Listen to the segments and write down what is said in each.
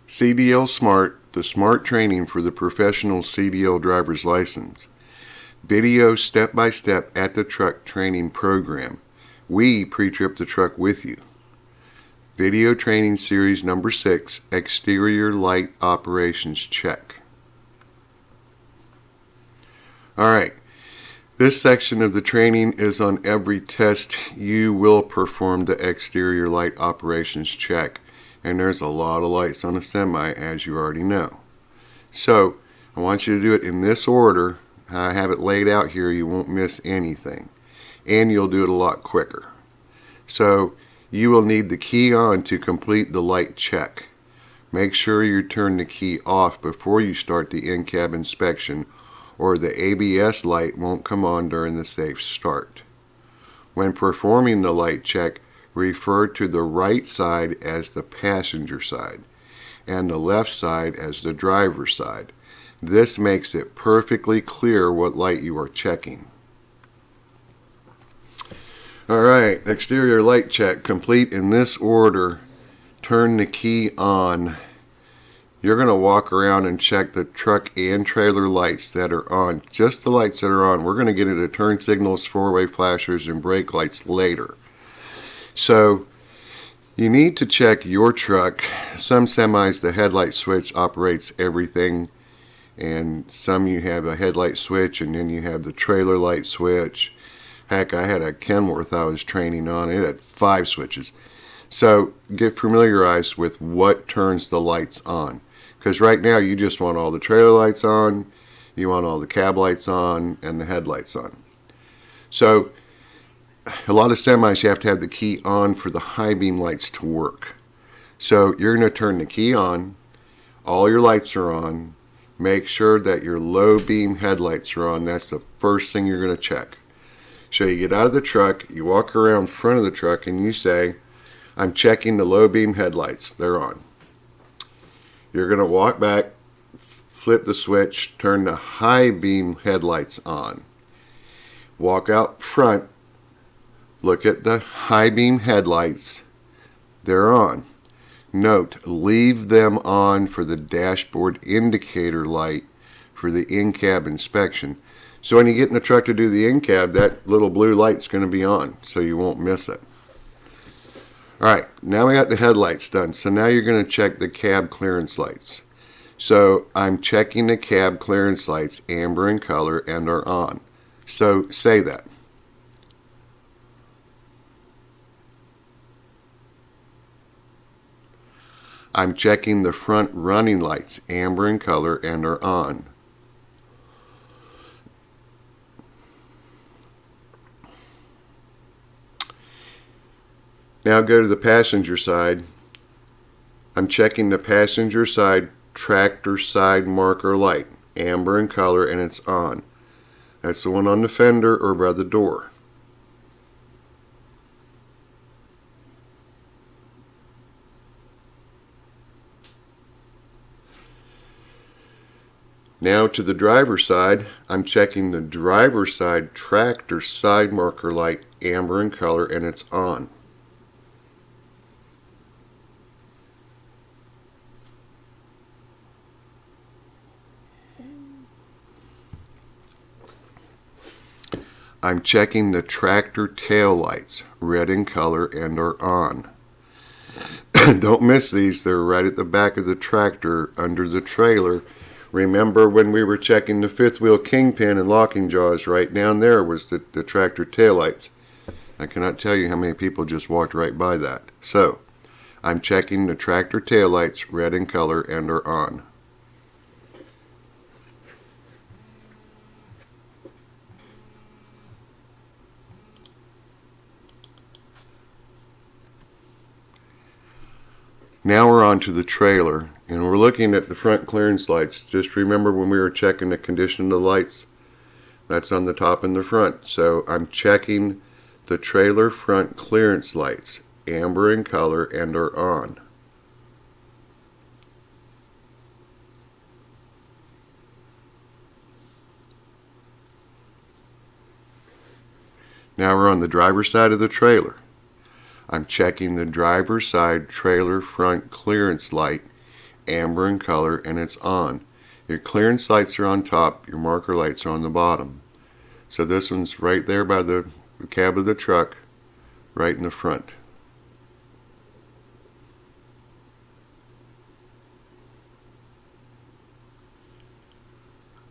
CDL Smart, the smart training for the professional CDL driver's license. Video step-by-step at the truck training program. We pre-trip the truck with you. Video training series number 6, exterior light operations check. Alright, this section of the training is on every test you will perform the exterior light operations check. And there's a lot of lights on a semi, as you already know. So, I want you to do it in this order. I have it laid out here, you won't miss anything. And you'll do it a lot quicker. So, you will need the key on to complete the light check. Make sure you turn the key off before you start the in-cab inspection, or the ABS light won't come on during the safe start. When performing the light check, refer to the right side as the passenger side and the left side as the driver's side. This makes it perfectly clear what light you are checking. Alright, exterior light check complete in this order. Turn the key on. You're going to walk around and check the truck and trailer lights that are on. Just the lights that are on. We're going to get into turn signals, four-way flashers, and brake lights later. So, you need to check your truck. Some semis, the headlight switch operates everything, and some you have a headlight switch, and then you have the trailer light switch. Heck, I had a Kenworth I was training on. It had 5 switches. So, get familiarized with what turns the lights on. Because right now, you just want all the trailer lights on, you want all the cab lights on, and the headlights on. So, a lot of semis you have to have the key on for the high beam lights to work. So you're going to turn the key on, all your lights are on, make sure that your low beam headlights are on. That's the first thing you're going to check. So you get out of the truck, you walk around front of the truck and you say, I'm checking the low beam headlights, they're on. You're going to walk back, flip the switch, turn the high beam headlights on. Walk out front, look at the high beam headlights, they're on. Note, leave them on for the dashboard indicator light for the in-cab inspection. So when you get in the truck to do the in-cab, that little blue light's going to be on, so you won't miss it. Alright, now we got the headlights done, so now you're going to check the cab clearance lights. So I'm checking the cab clearance lights, amber in color, and are on. So say that. I'm checking the front running lights, amber in color, and are on. Now go to the passenger side. I'm checking the passenger side tractor side marker light, amber in color, and it's on. That's the one on the fender or by the door. Now to the driver's side, I'm checking the driver's side tractor side marker light, amber in color, and it's on. I'm checking the tractor tail lights, red in color, and are on. Don't miss these, they're right at the back of the tractor under the trailer. Remember when we were checking the fifth wheel kingpin and locking jaws, right down there was the tractor taillights. I cannot tell you how many people just walked right by that. So, I'm checking the tractor taillights, red in color, and are on. Now we're on to the trailer, and we're looking at the front clearance lights. Just remember when we were checking the condition of the lights, that's on the top and the front. So I'm checking the trailer front clearance lights, amber in color, and are on. Now we're on the driver's side of the trailer. I'm checking the driver's side trailer front clearance light, amber in color, and it's on. Your clearance lights are on top, your marker lights are on the bottom. So this one's right there by the cab of the truck, right in the front.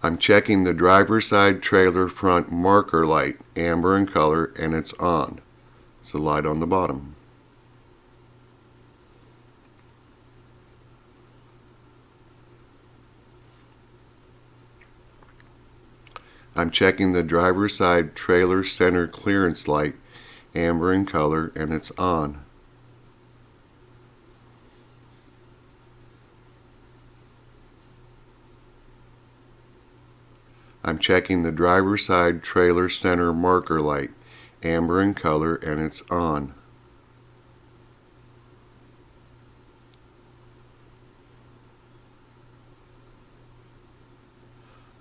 I'm checking the driver's side trailer front marker light, amber in color, and it's on. It's the light on the bottom. I'm checking the driver's side trailer center clearance light, amber in color, and it's on. I'm checking the driver's side trailer center marker light, amber in color, and it's on.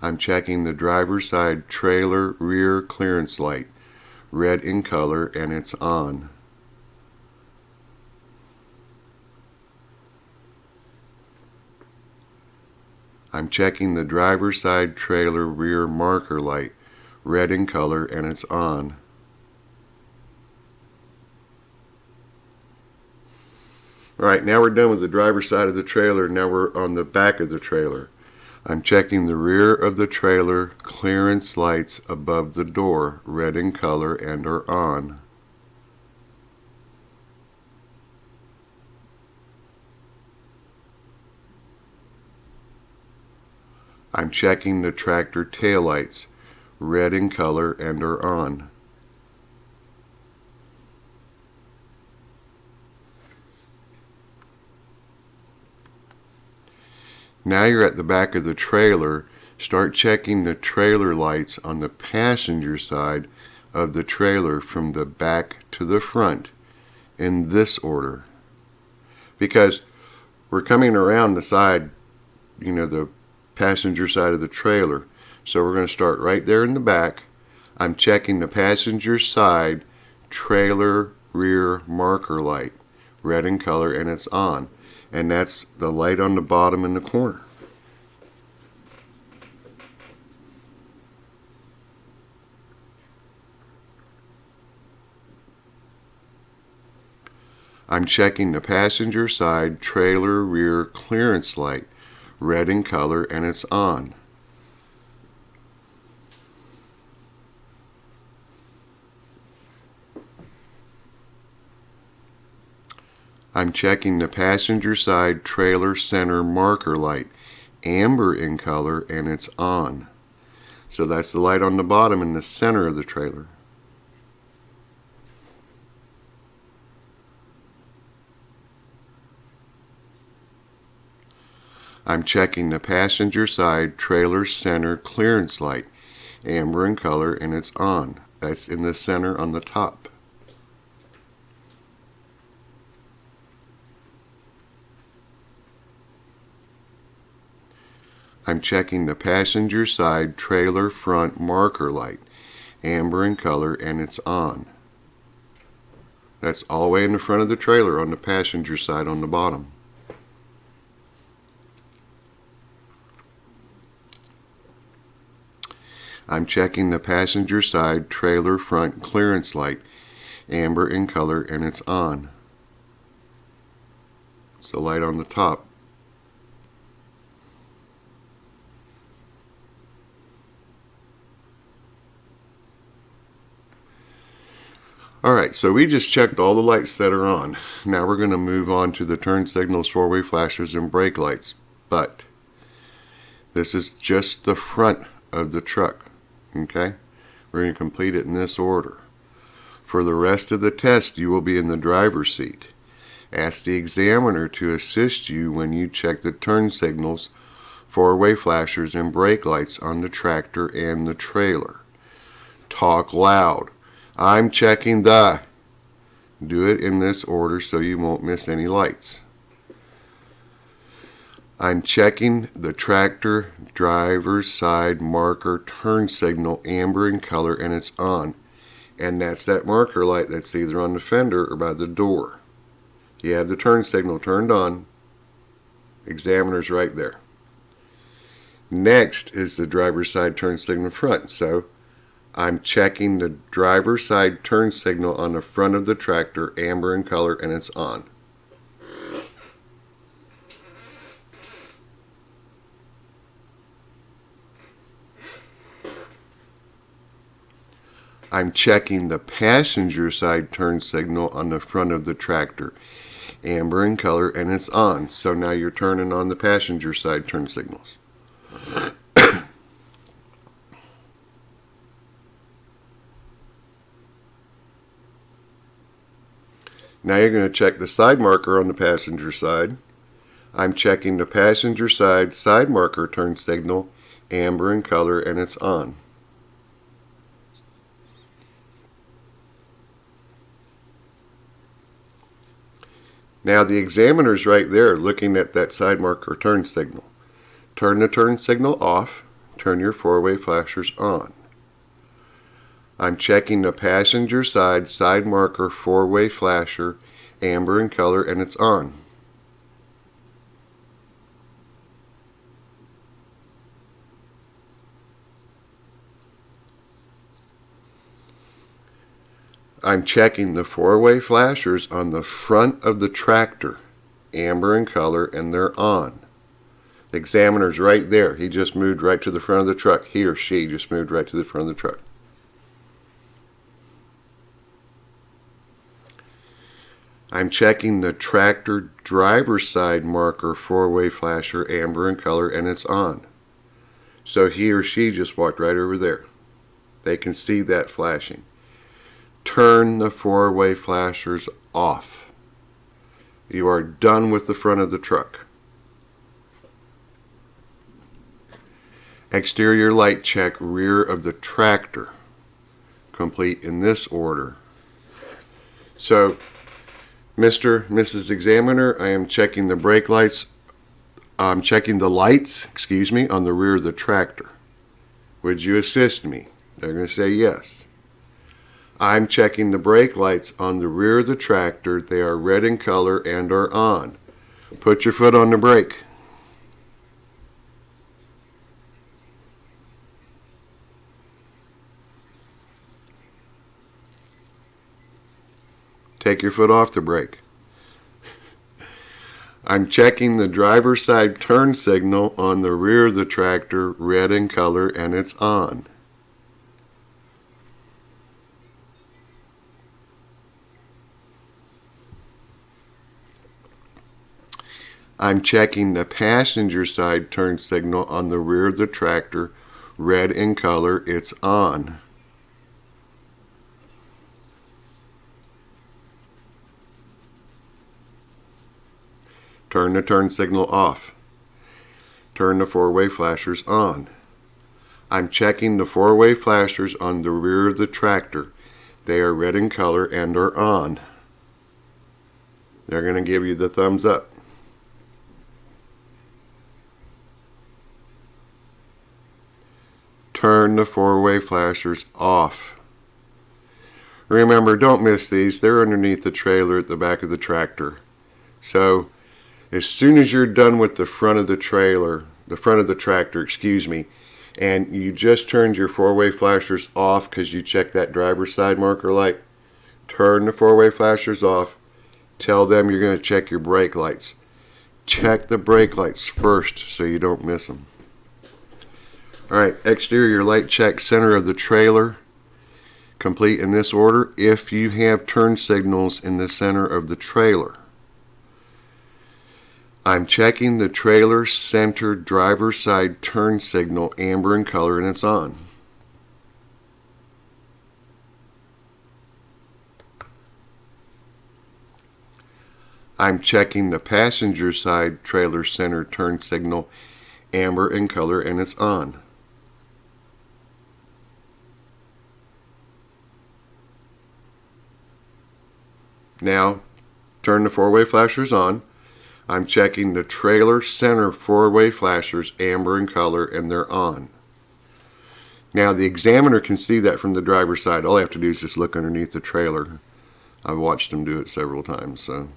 I'm checking the driver's side trailer rear clearance light, red in color, and it's on. I'm checking the driver's side trailer rear marker light, red in color, and it's on. Alright, now we're done with the driver's side of the trailer. Now we're on the back of the trailer. I'm checking the rear of the trailer clearance lights above the door, red in color, and are on. I'm checking the tractor taillights, red in color, and are on. Now you're at the back of the trailer. Start checking the trailer lights on the passenger side of the trailer from the back to the front in this order. Because we're coming around the side, the passenger side of the trailer. So we're going to start right there in the back. I'm checking the passenger side trailer rear marker light, red in color, and it's on. And that's the light on the bottom in the corner. I'm checking the passenger side trailer rear clearance light, red in color, and it's on. I'm checking the passenger side trailer center marker light, amber in color, and it's on. So that's the light on the bottom in the center of the trailer. I'm checking the passenger side trailer center clearance light, amber in color, and it's on. That's in the center on the top. I'm checking the passenger side trailer front marker light, amber in color, and it's on. That's all the way in the front of the trailer on the passenger side on the bottom. I'm checking the passenger side trailer front clearance light, amber in color, and it's on. It's the light on the top. Alright, so we just checked all the lights that are on. Now we're going to move on to the turn signals, four-way flashers, and brake lights. But this is just the front of the truck. Okay? We're going to complete it in this order. For the rest of the test, you will be in the driver's seat. Ask the examiner to assist you when you check the turn signals, four-way flashers, and brake lights on the tractor and the trailer. Talk loud. I'm checking the. Do it in this order so you won't miss any lights. I'm checking the tractor driver's side marker turn signal, amber in color, and it's on. And that's that marker light that's either on the fender or by the door. You have the turn signal turned on. Examiner's right there. Next is the driver's side turn signal front. So I'm checking the driver's side turn signal on the front of the tractor, amber in color, and it's on. I'm checking the passenger side turn signal on the front of the tractor, amber in color, and it's on. So now you're turning on the passenger side turn signals. Now you're going to check the side marker on the passenger side. I'm checking the passenger side marker turn signal, amber in color, and it's on. Now the examiner's right there looking at that side marker turn signal. Turn the turn signal off, turn your four-way flashers on. I'm checking the passenger side marker four-way flasher, amber in color, and it's on. I'm checking the four-way flashers on the front of the tractor, amber in color, and they're on. The examiner's right there. He just moved right to the front of the truck. He or she just moved right to the front of the truck. I'm checking the tractor driver's side marker four-way flasher, amber in color, and it's on. So he or she just walked right over there. They can see that flashing. Turn the four-way flashers off. You are done with the front of the truck. Exterior light check rear of the tractor. Complete in this order. So, Mr. Mrs. Examiner, I am checking the brake lights. I'm checking the lights, on the rear of the tractor. Would you assist me? They're going to say yes. I'm checking the brake lights on the rear of the tractor. They are red in color and are on. Put your foot on the brake. Take your foot off the brake. I'm checking the driver's side turn signal on the rear of the tractor, red in color, and it's on. I'm checking the passenger side turn signal on the rear of the tractor, red in color, it's on. Turn the turn signal off. Turn the four-way flashers on. I'm checking the four-way flashers on the rear of the tractor. They are red in color and are on. They're going to give you the thumbs up. Turn the four-way flashers off. Remember, don't miss these. They're underneath the trailer at the back of the tractor. So, as soon as you're done with the front of the trailer, the front of the tractor, and you just turned your four-way flashers off because you checked that driver's side marker light, turn the four-way flashers off. Tell them you're going to check your brake lights. Check the brake lights first so you don't miss them. Alright, exterior light check center of the trailer. Complete in this order if you have turn signals in the center of the trailer. I'm checking the trailer center driver's side turn signal, amber in color, and it's on. I'm checking the passenger side trailer center turn signal, amber in color, and it's on. Now, turn the four-way flashers on. I'm checking the trailer center four-way flashers, amber in color, and they're on. Now, the examiner can see that from the driver's side. All I have to do is just look underneath the trailer. I've watched them do it several times. So,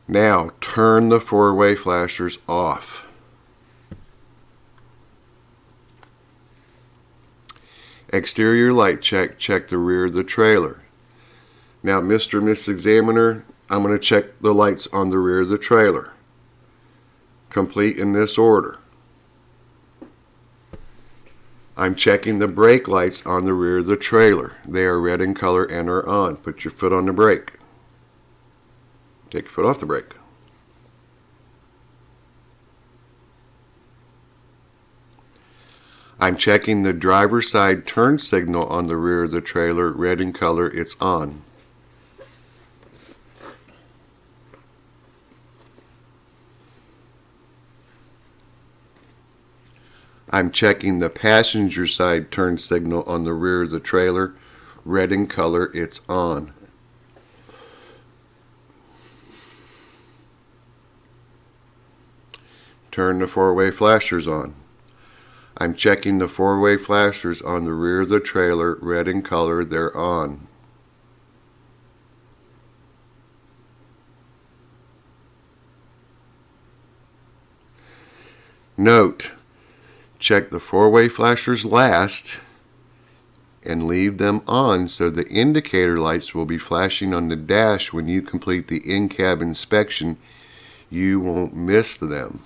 Now turn the four-way flashers off. Exterior light check, check the rear of the trailer. Now, Mr. and Mrs. Examiner, I'm going to check the lights on the rear of the trailer. Complete in this order. I'm checking the brake lights on the rear of the trailer. They are red in color and are on. Put your foot on the brake. Take your foot off the brake. I'm checking the driver's side turn signal on the rear of the trailer. Red in color, it's on. I'm checking the passenger side turn signal on the rear of the trailer. Red in color, it's on. Turn the four-way flashers on. I'm checking the four-way flashers on the rear of the trailer. Red in color, they're on. Note, check the four-way flashers last and leave them on so the indicator lights will be flashing on the dash when you complete the in-cab inspection. You won't miss them.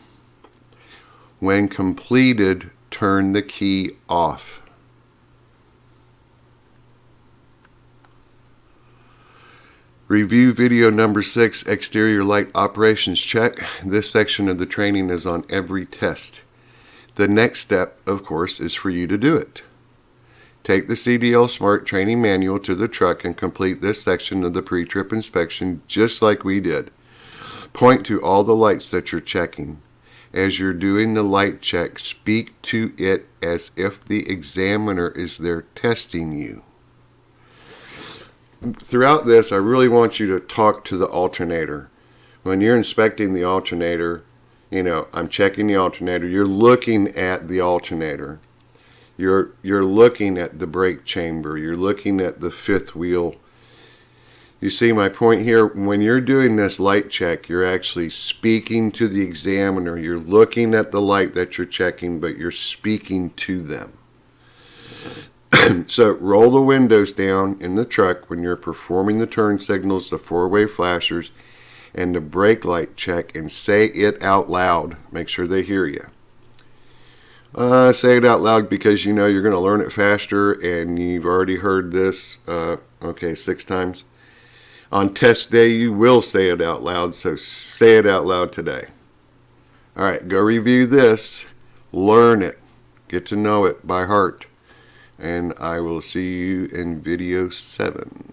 When completed, turn the key off. Review video number 6, exterior light operations check. This section of the training is on every test. The next step, of course, is for you to do it. Take the CDL Smart Training Manual to the truck and complete this section of the pre-trip inspection just like we did. Point to all the lights that you're checking. As you're doing the light check, speak to it as if the examiner is there testing you. Throughout this, I really want you to talk to the alternator. When you're inspecting the alternator, I'm checking the alternator. You're looking at the alternator. You're looking at the brake chamber. You're looking at the fifth wheel. You see my point here? When you're doing this light check, you're actually speaking to the examiner. You're looking at the light that you're checking, but you're speaking to them. So roll the windows down in the truck when you're performing the turn signals, the four-way flashers, and the brake light check, and say it out loud. Make sure they hear you. Say it out loud because you're going to learn it faster, and you've already heard this 6 times. On test day, you will say it out loud, so say it out loud today. All right, go review this, learn it, get to know it by heart, and I will see you in video 7.